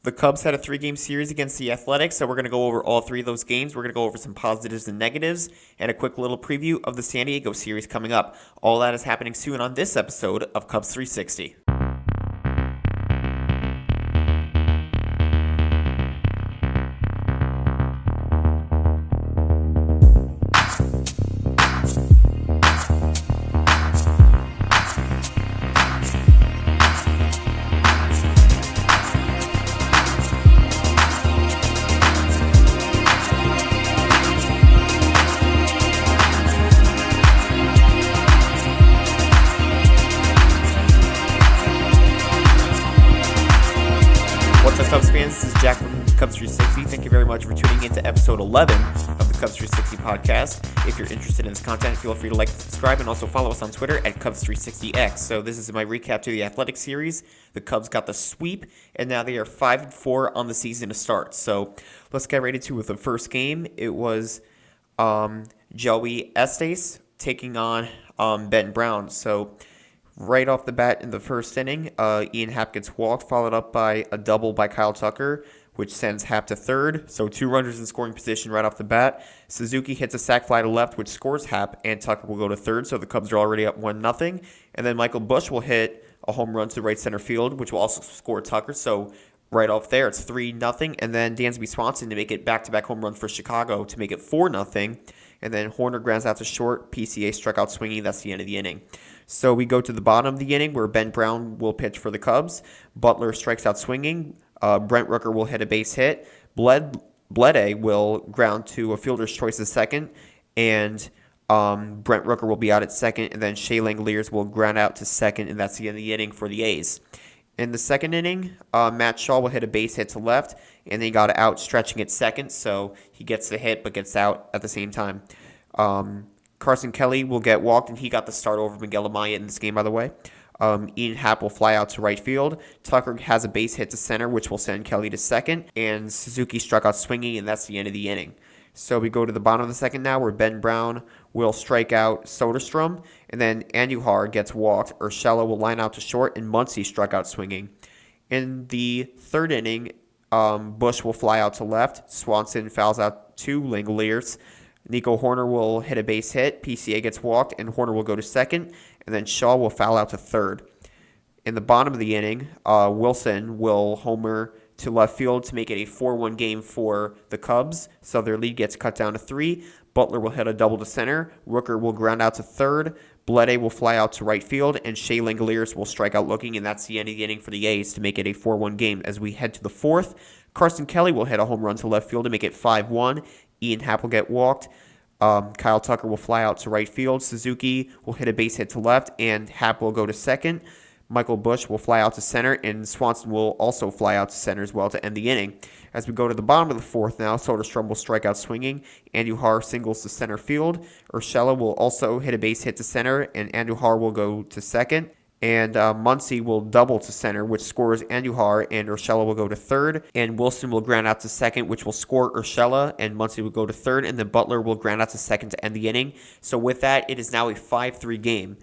The Cubs had a 3-game series against the Athletics, so we're going to go over all 3 of those games. We're going to go over some positives and negatives, and a quick little preview of the San Diego series coming up. All that is happening soon on this episode of Cubs 360. What's up, Cubs fans? This is Jack from Cubs 360. Thank you very much for tuning in to episode 11 of the Cubs 360 podcast. If you're interested in this content, feel free to like and subscribe, and also follow us on Twitter at Cubs360X. So this is my recap to the Athletic series. The Cubs got the sweep, and now they are 5-4 on the season to start. So let's get right into it with the first game. It was Joey Estes taking on Ben Brown. So right off the bat in the first inning, Ian Happ gets walked, followed up by a double by Kyle Tucker, which sends Happ to third. So 2 runners in scoring position right off the bat. Suzuki hits a sac fly to left, which scores Happ, and Tucker will go to third. So the Cubs are already up 1-0. And then Michael Busch will hit a home run to right center field, which will also score Tucker. So right off there, it's 3-0. And then Dansby Swanson to make it back-to-back home runs for Chicago to make it 4-0. And then Horner grounds out to short. PCA struck out swinging. That's the end of the inning. So we go to the bottom of the inning where Ben Brown will pitch for the Cubs. Butler strikes out swinging. Brent Rooker will hit a base hit. Blede will ground to a fielder's choice at second. And Brent Rooker will be out at second. And then Shea Langeliers will ground out to second. And that's the end of the inning for the A's. In the second inning, Matt Shaw will hit a base hit to left. And then he got out stretching at second. So he gets the hit but gets out at the same time. Carson Kelly will get walked, and he got the start over Miguel Amaya in this game, by the way. Ian Happ will fly out to right field. Tucker has a base hit to center, which will send Kelly to second. And Suzuki struck out swinging, and that's the end of the inning. So we go to the bottom of the second now, where Ben Brown will strike out Soderstrom. And then Andujar gets walked. Urshela will line out to short, and Muncy struck out swinging. In the third inning, Busch will fly out to left. Swanson fouls out to Langeliers. Nico Horner will hit a base hit. PCA gets walked, and Horner will go to second. And then Shaw will foul out to third. In the bottom of the inning, Wilson will homer to left field to make it a 4-1 game for the Cubs. So their lead gets cut down to 3. Butler will hit a double to center. Rooker will ground out to third. Blede will fly out to right field. And Shea Langeliers will strike out looking. And that's the end of the inning for the A's to make it a 4-1 game. As we head to the fourth, Carson Kelly will hit a home run to left field to make it 5-1. Ian Happ will get walked. Kyle Tucker will fly out to right field. Suzuki will hit a base hit to left, and Happ will go to second. Michael Busch will fly out to center, and Swanson will also fly out to center as well to end the inning. As we go to the bottom of the fourth now, Soderstrom will strike out swinging. Andujar singles to center field. Urshela will also hit a base hit to center, and Andujar will go to second. And Muncy will double to center, which scores Andujar, and Urshela will go to third. And Wilson will ground out to second, which will score Urshela, and Muncy will go to third. And then Butler will ground out to second to end the inning. So with that, it is now a 5-3 game.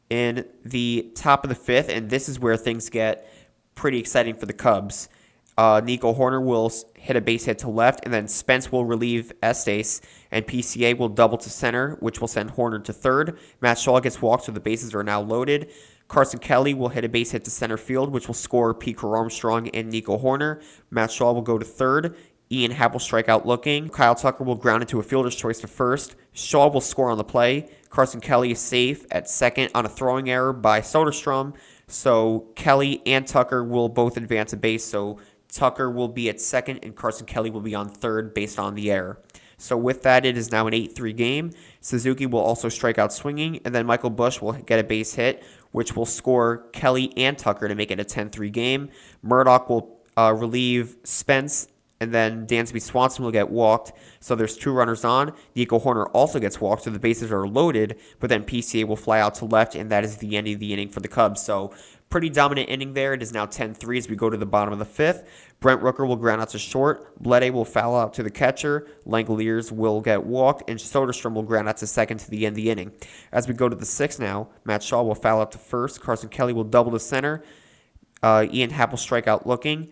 In the top of the fifth, and this is where things get pretty exciting for the Cubs, Nico Horner will hit a base hit to left, and then Spence will relieve Estes, and PCA will double to center, which will send Horner to third. Matt Shaw gets walked, so the bases are now loaded. Carson Kelly will hit a base hit to center field, which will score Pete Armstrong and Nico Horner. Matt Shaw will go to third. Ian Happ will strike out looking. Kyle Tucker will ground into a fielder's choice to first. Shaw will score on the play. Carson Kelly is safe at second on a throwing error by Soderstrom. So Kelly and Tucker will both advance a base. So Tucker will be at second and Carson Kelly will be on third based on the error. So with that, it is now an 8-3 game. Suzuki will also strike out swinging, and then Michael Busch will get a base hit, which will score Kelly and Tucker to make it a 10-3 game. Murdoch will relieve Spence, and then Dansby Swanson will get walked. So there's 2 runners on. Nico Horner also gets walked, so the bases are loaded, but then PCA will fly out to left, and that is the end of the inning for the Cubs. So pretty dominant inning there. It is now 10-3 as we go to the bottom of the fifth. Brent Rooker will ground out to short. Blede will foul out to the catcher. Langeliers will get walked, and Soderstrom will ground out to second to the end of the inning. As we go to the sixth now, Matt Shaw will foul out to first. Carson Kelly will double to center. Ian Happ will strike out looking.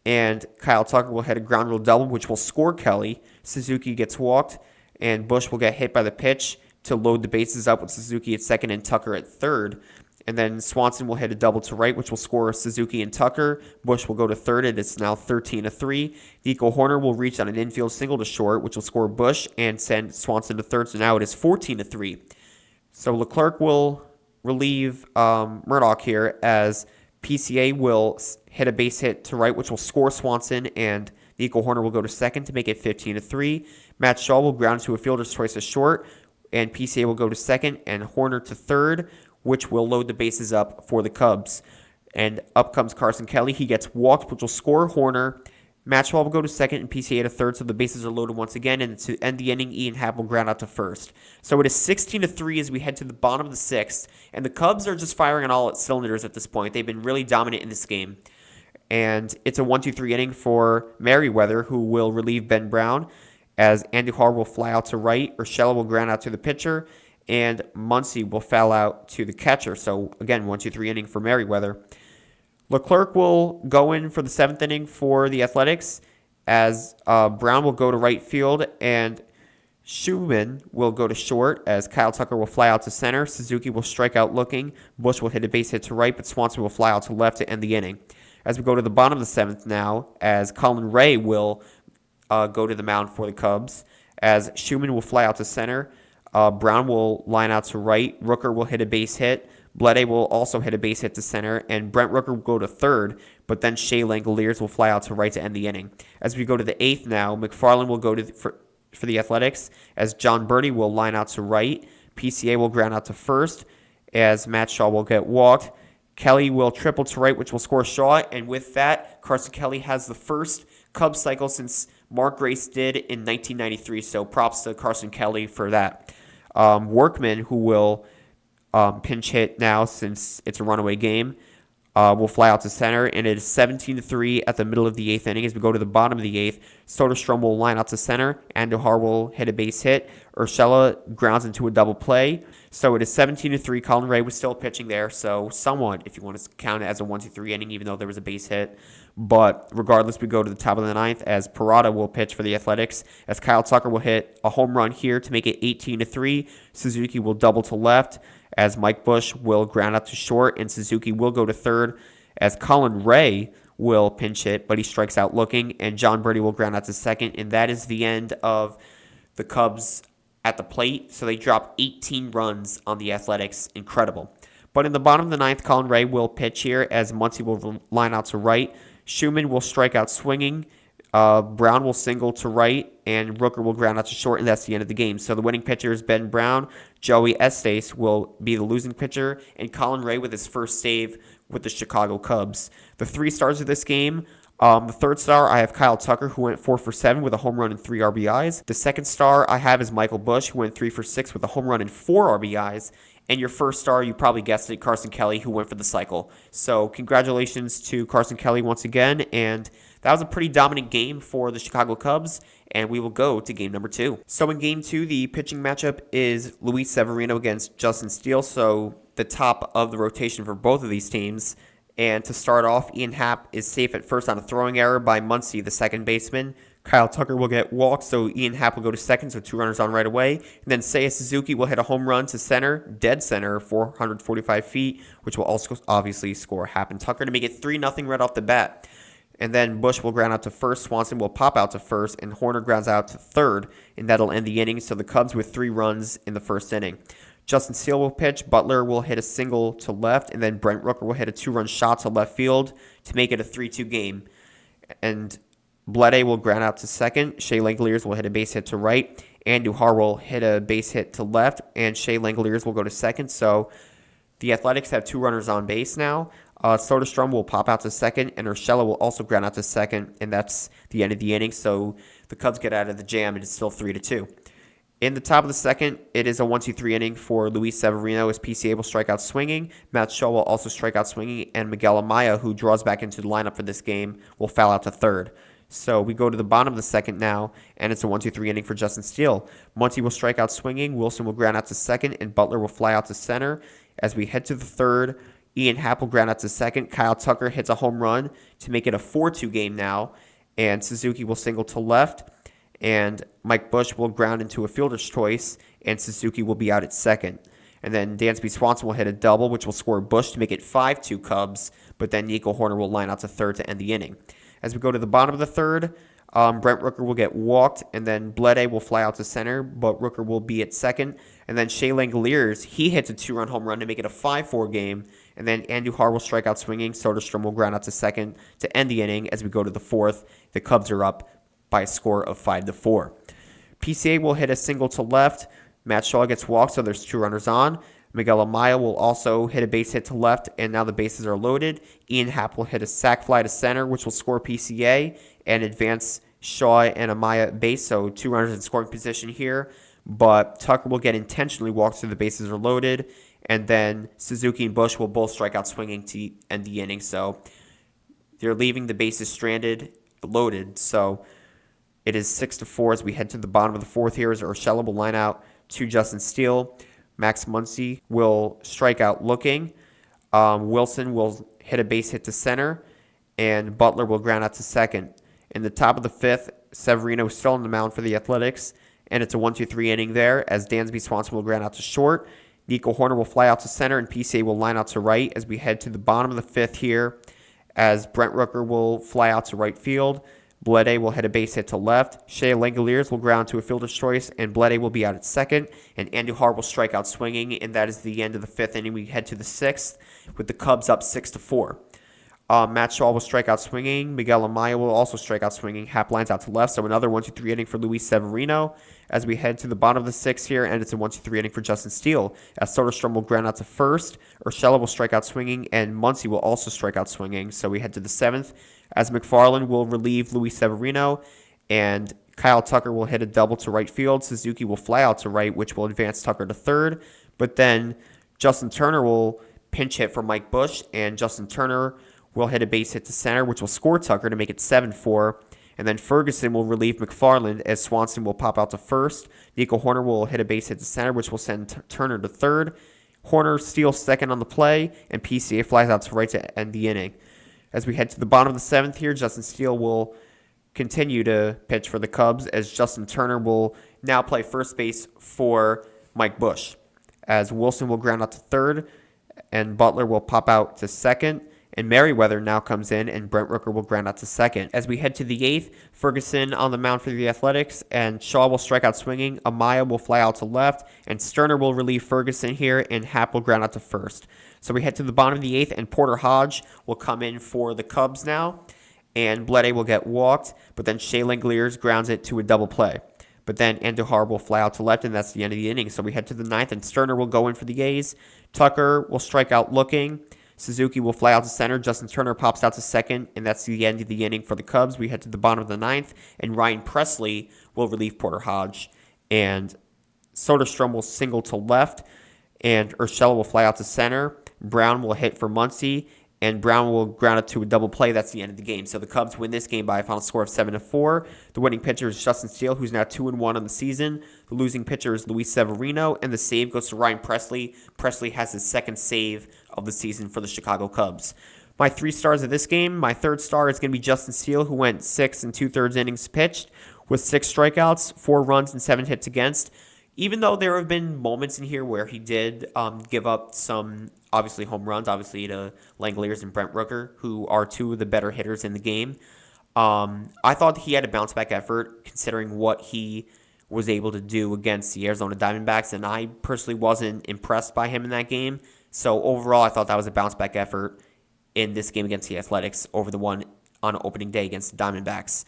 and Kyle Tucker will hit a ground rule double, which will score Kelly. Suzuki gets walked, and Bush will get hit by the pitch to load the bases up with Suzuki at second and Tucker at third. And then Swanson will hit a double to right, which will score Suzuki and Tucker. Bush will go to third, and it's now 13-3. Nico Hoerner will reach on an infield single to short, which will score Bush and send Swanson to third. So now it is 14-3. So Leclerc will relieve Murdoch here as PCA will hit a base hit to right, which will score Swanson, and Nico Hoerner will go to second to make it 15-3. Matt Shaw will ground to a fielder's choice to short, and PCA will go to second, and Hoerner to third, which will load the bases up for the Cubs. And up comes Carson Kelly. He gets walked, which will score Hoerner. Matt Shaw will go to second and PCA to third, so the bases are loaded once again. And to end the inning, Ian Happ will ground out to first. So it is 16-3 as we head to the bottom of the sixth. And the Cubs are just firing on all cylinders at this point. They've been really dominant in this game. And it's a 1-2-3 inning for Merriweather, who will relieve Ben Brown, as Andujar will fly out to right, Urshela will ground out to the pitcher, and Muncy will foul out to the catcher. So, again, 1-2-3 inning for Merriweather. Leclerc will go in for the seventh inning for the Athletics, as Brown will go to right field, and Schumann will go to short, as Kyle Tucker will fly out to center. Suzuki will strike out looking. Bush will hit a base hit to right, but Swanson will fly out to left to end the inning. As we go to the bottom of the seventh now, as Colin Ray will go to the mound for the Cubs, as Schumann will fly out to center. Brown will line out to right. Rooker will hit a base hit. Blede will also hit a base hit to center. And Brent Rooker will go to third. But then Shea Langoliers will fly out to right to end the inning. As we go to the eighth now, McFarland will go to for the Athletics. As John Birdie will line out to right. PCA will ground out to first. As Matt Shaw will get walked. Kelly will triple to right, which will score Shaw. And with that, Carson Kelly has the first Cubs cycle since Mark Grace did in 1993. So props to Carson Kelly for that. Workman, who will pinch hit now since it's a runaway game, will fly out to center, and it is 17-3 at the middle of the eighth inning. As we go to the bottom of the eighth, Soderstrom will line out to center, Andujar will hit a base hit, Urshela grounds into a double play. So it is 17-3. Colin Ray was still pitching there, so somewhat, if you want to count it as a 1-2-3 inning, even though there was a base hit. But regardless, we go to the top of the ninth as Parada will pitch for the Athletics, as Kyle Tucker will hit a home run here to make it 18-3. Suzuki will double to left, as Mike Bush will ground out to short, and Suzuki will go to third, as Colin Ray will pinch hit, but he strikes out looking, and John Birdie will ground out to second, and that is the end of the Cubs at the plate. So they drop 18 runs on the Athletics. Incredible. But in the bottom of the ninth, Colin Ray will pitch here, as Muncy will line out to right. Schumann will strike out swinging. Brown will single to right, and Rooker will ground out to short, and that's the end of the game. So the winning pitcher is Ben Brown. Joey Estes will be the losing pitcher, and Colin Ray with his first save with the Chicago Cubs. The three stars of this game, the third star, I have Kyle Tucker, who went 4 for 7 with a home run and 3 RBIs. The second star I have is Michael Bush, who went 3 for 6 with a home run and 4 RBIs. And your first star, you probably guessed it, Carson Kelly, who went for the cycle. So congratulations to Carson Kelly once again. And that was a pretty dominant game for the Chicago Cubs. And we will go to game number 2. So in game 2, the pitching matchup is Luis Severino against Justin Steele. So the top of the rotation for both of these teams. And to start off, Ian Happ is safe at first on a throwing error by Muncy, the second baseman. Kyle Tucker will get walked, so Ian Happ will go to second, so 2 runners on right away. And then Seiya Suzuki will hit a home run to center, dead center, 445 feet, which will also obviously score Happ and Tucker to make it 3-0 right off the bat. And then Bush will ground out to first, Swanson will pop out to first, and Hoerner grounds out to third, and that'll end the inning. So the Cubs with 3 runs in the first inning. Justin Steele will pitch, Butler will hit a single to left, and then Brent Rooker will hit a 2-run shot to left field to make it a 3-2 game. And Blede will ground out to second, Shea Langoliers will hit a base hit to right, Andujar will hit a base hit to left, and Shea Langoliers will go to second. So the Athletics have 2 runners on base now. Soderstrom will pop out to second, and Urshela will also ground out to second, and that's the end of the inning. So the Cubs get out of the jam, and it's still 3-2. In the top of the second, it is a 1-2-3 inning for Luis Severino as PCA will strike out swinging. Matt Shaw will also strike out swinging, and Miguel Amaya, who draws back into the lineup for this game, will foul out to third. So we go to the bottom of the second now, and it's a 1-2-3 inning for Justin Steele. Muncy will strike out swinging, Wilson will ground out to second, and Butler will fly out to center. As we head to the third, Ian Happ will ground out to second. Kyle Tucker hits a home run to make it a 4-2 game now. And Suzuki will single to left. And Mike Bush will ground into a fielder's choice. And Suzuki will be out at second. And then Dansby Swanson will hit a double, which will score Bush to make it 5-2 Cubs. But then Nico Horner will line out to third to end the inning. As we go to the bottom of the third, Brent Rooker will get walked, and then Blede will fly out to center, but Rooker will be at second. And then Shea Langoliers, he hits a 2-run home run to make it a 5-4 game. And then Andujar will strike out swinging. Soderstrom will ground out to second to end the inning. As we go to the fourth, the Cubs are up by a score of 5-4. PCA will hit a single to left. Matt Shaw gets walked, so there's 2 runners on. Miguel Amaya will also hit a base hit to left, and now the bases are loaded. Ian Happ will hit a sac fly to center, which will score PCA and advance Shaw and Amaya at base, so 2 runners in scoring position here. But Tucker will get intentionally walked, so the bases are loaded, and then Suzuki and Bush will both strike out swinging to end the inning. So they're leaving the bases loaded. So it is 6-4 as we head to the bottom of the fourth here. As Urshela will line out to Justin Steele. Max Muncy will strike out looking. Wilson will hit a base hit to center, and Butler will ground out to second. In the top of the fifth, Severino is still on the mound for the Athletics, and it's a 1-2-3 inning there as Dansby Swanson will ground out to short. Nico Horner will fly out to center, and PCA will line out to right as we head to the bottom of the fifth here as Brent Rooker will fly out to right field. Blede will hit a base hit to left. Shea Langoliers will ground to a fielder's choice, and Blede will be out at second. And Andujar will strike out swinging, and that is the end of the fifth inning. We head to the sixth with the Cubs up 6-4. Matt Shaw will strike out swinging. Miguel Amaya will also strike out swinging. Happ lines out to left, so another 1-2-3 inning for Luis Severino as we head to the bottom of the sixth here, and it's a 1-2-3 inning for Justin Steele as Soderstrom will ground out to first. Urshela will strike out swinging, and Muncy will also strike out swinging. So we head to the seventh as McFarland will relieve Luis Severino, and Kyle Tucker will hit a double to right field. Suzuki will fly out to right, which will advance Tucker to third. But then Justin Turner will pinch hit for Mike Bush, and Justin Turner will hit a base hit to center, which will score Tucker to make it 7-4. And then Ferguson will relieve McFarland as Swanson will pop out to first. Nico Horner will hit a base hit to center, which will send Turner to third. Horner steals second on the play, and PCA flies out to right to end the inning. As we head to the bottom of the seventh here, Justin Steele will continue to pitch for the Cubs as Justin Turner will now play first base for Mike Bush. As Wilson will ground out to third, and Butler will pop out to second. And Merriweather now comes in, and Brent Rooker will ground out to second. As we head to the eighth, Ferguson on the mound for the Athletics, and Shaw will strike out swinging. Amaya will fly out to left, and Sterner will relieve Ferguson here, and Happ will ground out to first. So we head to the bottom of the eighth, and Porter Hodge will come in for the Cubs now, and Blede will get walked, but then Shea Langoliers grounds it to a double play. But then Andujar will fly out to left, and that's the end of the inning. So we head to the ninth, and Sterner will go in for the A's. Tucker will strike out looking. Suzuki will fly out to center. Justin Turner pops out to second, and that's the end of the inning for the Cubs. We head to the bottom of the ninth, and Ryan Presley will relieve Porter Hodge, and Soderstrom will single to left, and Urshela will fly out to center. Brown will hit for Muncy, and Brown will ground it to a double play. That's the end of the game. So the Cubs win this game by a final score of 7-4. The winning pitcher is Justin Steele, who's now 2-1 on the season. The losing pitcher is Luis Severino, and the save goes to Ryan Presley. Presley has his second save of the season for the Chicago Cubs. My 3 stars of this game, my third star is going to be Justin Steele, who went 6 2/3 innings pitched with 6 strikeouts, 4 runs, and 7 hits against. Even though there have been moments in here where he did give up some, obviously, home runs, obviously to Langoliers and Brent Rooker, who are 2 of the better hitters in the game. I thought he had a bounce-back effort considering what he was able to do against the Arizona Diamondbacks, and I personally wasn't impressed by him in that game. So overall, I thought that was a bounce-back effort in this game against the Athletics over the one on opening day against the Diamondbacks.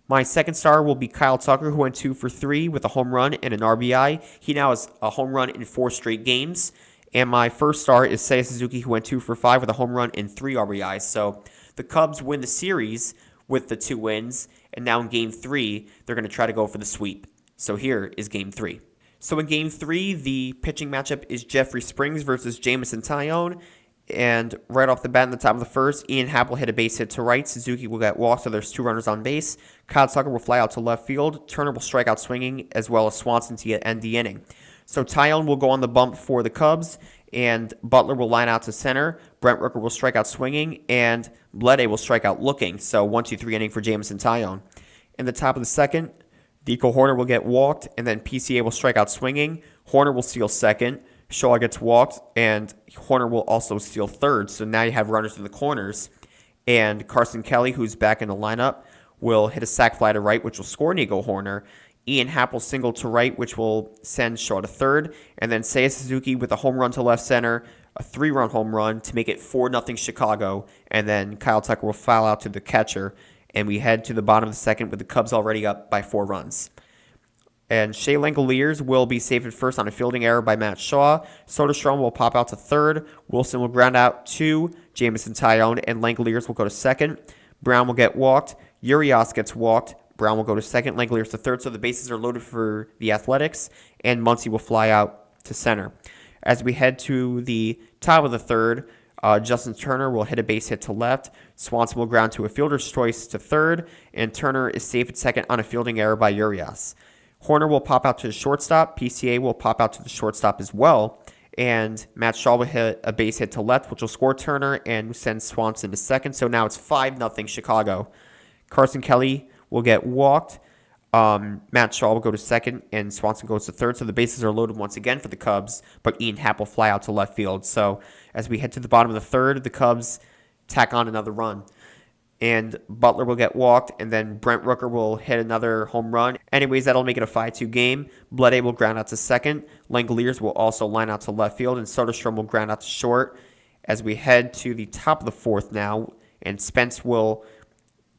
My second star will be Kyle Tucker, who went 2 for 3 with a home run and an RBI. He now has a home run in 4 straight games. And my first star is Seiya Suzuki, who went 2 for 5 with a home run and 3 RBIs. So the Cubs win the series with the 2 wins. And now in Game 3, they're going to try to go for the sweep. So here is Game 3. So in Game 3, the pitching matchup is Jeffrey Springs versus Jameson Taillon. And right off the bat in the top of the first, Ian Happ will hit a base hit to right. Suzuki will get walked, so there's 2 runners on base. Kyle Tucker will fly out to left field. Turner will strike out swinging, as well as Swanson to end the inning. So Tyone will go on the bump for the Cubs, and Butler will line out to center. Brent Rooker will strike out swinging, and Blede will strike out looking. So 1-2-3 inning for Jameson Tyone. In the top of the second, Nico Hoerner will get walked, and then PCA will strike out swinging. Hoerner will steal second. Shaw gets walked, and Hoerner will also steal third. So now you have runners in the corners. And Carson Kelly, who's back in the lineup, will hit a sac fly to right, which will score Nico Hoerner. Ian Happ will single to right, which will send Shaw to third. And then Seiya Suzuki with a home run to left center, a 3-run home run to make it 4-0 Chicago. And then Kyle Tucker will foul out to the catcher. And we head to the bottom of the second with the Cubs already up by 4 runs. And Shea Langoliers will be saved at first on a fielding error by Matt Shaw. Soderstrom will pop out to third. Wilson will ground out to Jameson Tyone, and Langoliers will go to second. Brown will get walked. Urias gets walked. Brown will go to second. Langoliers to third. So the bases are loaded for the Athletics, and Muncy will fly out to center. As we head to the top of the third, Justin Turner will hit a base hit to left. Swanson will ground to a fielder's choice to third, and Turner is safe at second on a fielding error by Urias. Hoerner will pop out to the shortstop. PCA will pop out to the shortstop as well. And Matt Shaw will hit a base hit to left, which will score Turner and send Swanson to second. So now it's 5-0 Chicago. Carson Kelly will get walked. Matt Shaw will go to second, and Swanson goes to third. So the bases are loaded once again for the Cubs, but Ian Happ will fly out to left field. So as we head to the bottom of the third, the Cubs tack on another run. And Butler will get walked, and then Brent Rooker will hit another home run. Anyways, that'll make it a 5-2 game. Blede will ground out to second. Langoliers will also line out to left field, and Soderstrom will ground out to short. As we head to the top of the fourth now, and Spence will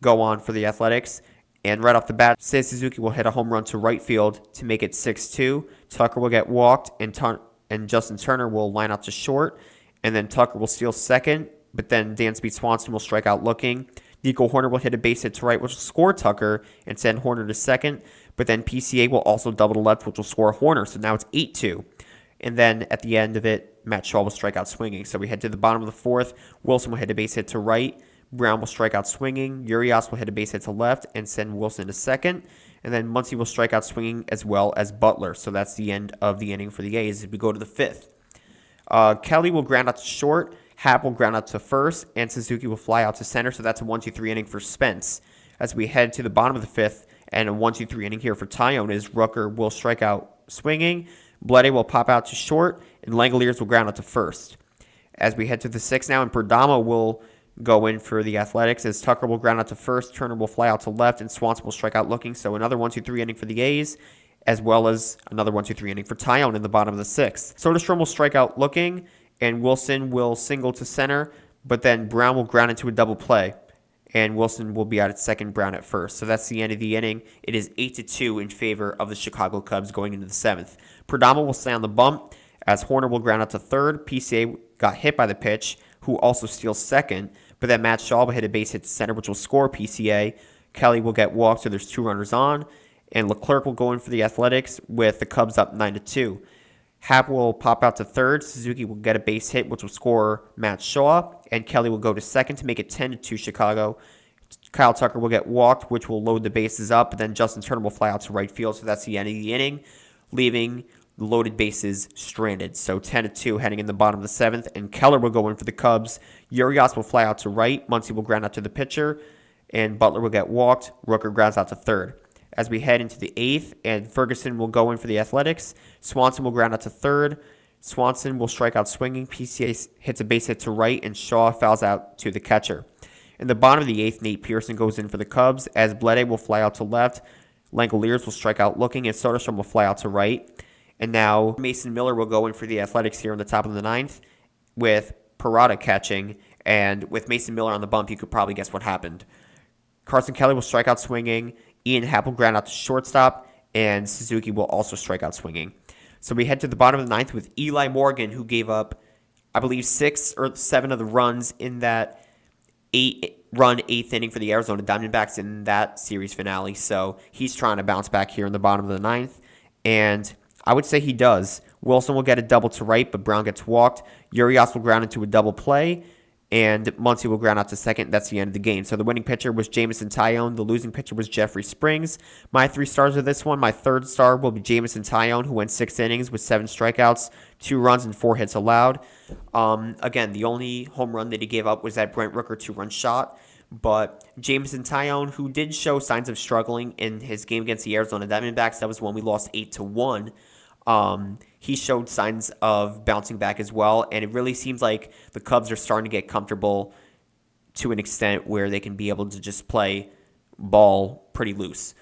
go on for the Athletics. And right off the bat, Seiya Suzuki will hit a home run to right field to make it 6-2. Tucker will get walked, and Justin Turner will line out to short. And then Tucker will steal second, but then Dansby Swanson will strike out looking. Nico Hoerner will hit a base hit to right, which will score Tucker and send Hoerner to second. But then PCA will also double to left, which will score Hoerner. So now it's 8-2. And then at the end of it, Matt Shaw will strike out swinging. So we head to the bottom of the fourth. Wilson will hit a base hit to right. Brown will strike out swinging. Urias will hit a base hit to left and send Wilson to second. And then Muncy will strike out swinging as well as Butler. So that's the end of the inning for the A's as we go to the fifth. Kelly will ground out to short. Happ will ground out to first, and Suzuki will fly out to center. So that's a 1-2-3 inning for Spence. As we head to the bottom of the fifth, and a 1-2-3 inning here for Tyone is Rooker will strike out swinging. Blede will pop out to short, and Langoliers will ground out to first. As we head to the sixth now, and Perdomo will go in for the Athletics, as Tucker will ground out to first, Turner will fly out to left, and Swanson will strike out looking. So another 1-2-3 inning for the A's, as well as another 1-2-3 inning for Tyone in the bottom of the sixth. Soderstrom will strike out looking, and Wilson will single to center, but then Brown will ground into a double play, and Wilson will be out at second, Brown at first. So that's the end of the inning. It is 8-2 in favor of the Chicago Cubs going into the seventh. Perdomo will stay on the bump, as Hoerner will ground out to third. PCA got hit by the pitch, who also steals second, but then Matt Shaw will hit a base hit to center, which will score PCA. Kelly will get walked, so there's 2 runners on, and Leclerc will go in for the Athletics with the Cubs up 9-2. Happ will pop out to third. Suzuki will get a base hit, which will score Matt Shaw. And Kelly will go to second to make it 10-2 Chicago. Kyle Tucker will get walked, which will load the bases up. And then Justin Turner will fly out to right field. So that's the end of the inning, leaving the loaded bases stranded. So 10-2 heading in the bottom of the seventh. And Keller will go in for the Cubs. Urias will fly out to right. Muncy will ground out to the pitcher. And Butler will get walked. Rooker grounds out to third. As we head into the eighth, and Ferguson will go in for the Athletics. Swanson will ground out to third. Swanson will strike out swinging. PCA hits a base hit to right, and Shaw fouls out to the catcher. In the bottom of the eighth, Nate Pearson goes in for the Cubs, as Blede will fly out to left. Langoliers will strike out looking, and Soderstrom will fly out to right. And now Mason Miller will go in for the Athletics here in the top of the ninth, with Parada catching. And with Mason Miller on the bump, you could probably guess what happened. Carson Kelly will strike out swinging. Ian Happ will ground out to shortstop, and Suzuki will also strike out swinging. So we head to the bottom of the ninth with Eli Morgan, who gave up, I believe, 6 or 7 of the runs in that 8-run eighth inning for the Arizona Diamondbacks in that series finale. So he's trying to bounce back here in the bottom of the ninth, and I would say he does. Wilson will get a double to right, but Brown gets walked. Urias will ground into a double play, and Muncy will ground out to second. That's the end of the game. So the winning pitcher was Jamison Tyone. The losing pitcher was Jeffrey Springs. My 3 stars of this one, my third star will be Jamison Tyone, who went 6 innings with 7 strikeouts, 2 runs, and 4 hits allowed. Again, the only home run that he gave up was that Brent Rooker 2-run shot. But Jamison Tyone, who did show signs of struggling in his game against the Arizona Diamondbacks, that was when we lost 8-1. He showed signs of bouncing back as well, and it really seems like the Cubs are starting to get comfortable to an extent where they can be able to just play ball pretty loose.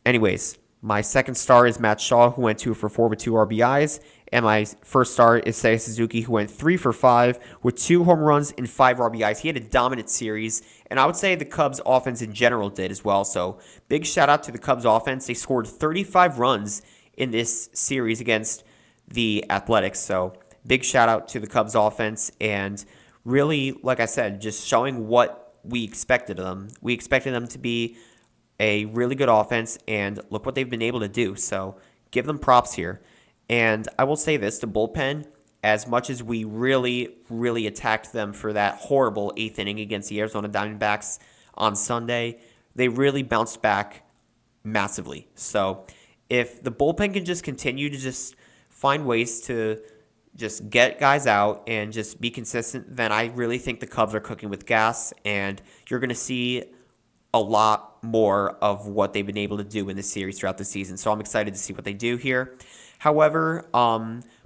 Anyways, my second star is Matt Shaw, who went 2 for 4 with 2 RBIs, and my first star is Seiya Suzuki, who went 3 for 5 with 2 home runs and 5 RBIs. He had a dominant series, and I would say the Cubs offense in general did as well. So big shout out to the Cubs offense. They scored 35 runs in this series against the Athletics. So big shout out to the Cubs offense, and really, like I said, just showing what we expected of them. We expected them to be a really good offense, and look what they've been able to do. So give them props here. And I will say this, the bullpen, as much as we really, really attacked them for that horrible 8th inning against the Arizona Diamondbacks on Sunday, they really bounced back massively. So if the bullpen can just continue to just find ways to just get guys out and just be consistent, then I really think the Cubs are cooking with gas, and you're going to see a lot more of what they've been able to do in this series throughout the season. So I'm excited to see what they do here. However,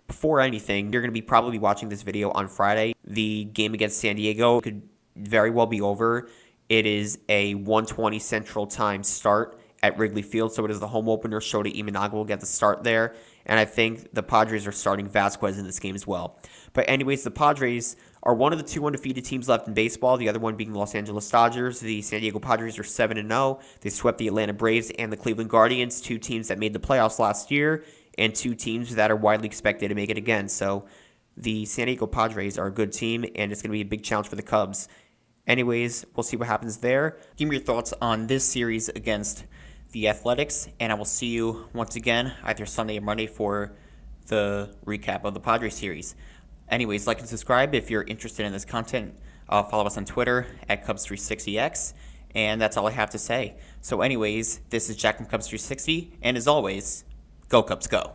before anything, you're going to be probably watching this video on Friday. The game against San Diego could very well be over. It is a 1:20 Central Time start at Wrigley Field, so it is the home opener. Shota Imanaga will get the start there, and I think the Padres are starting Vasquez in this game as well. But anyways, the Padres are one of the 2 undefeated teams left in baseball, the other one being the Los Angeles Dodgers. The San Diego Padres are 7-0. They swept the Atlanta Braves and the Cleveland Guardians, 2 teams that made the playoffs last year, and 2 teams that are widely expected to make it again. So the San Diego Padres are a good team, and it's going to be a big challenge for the Cubs. Anyways, we'll see what happens there. Give me your thoughts on this series against the Athletics, and I will see you once again either Sunday or Monday for the recap of the Padres series. Anyways, like and subscribe if you're interested in this content. Follow us on Twitter at Cubs360X, and that's all I have to say. So anyways, this is Jack from Cubs360, and as always, go Cubs go.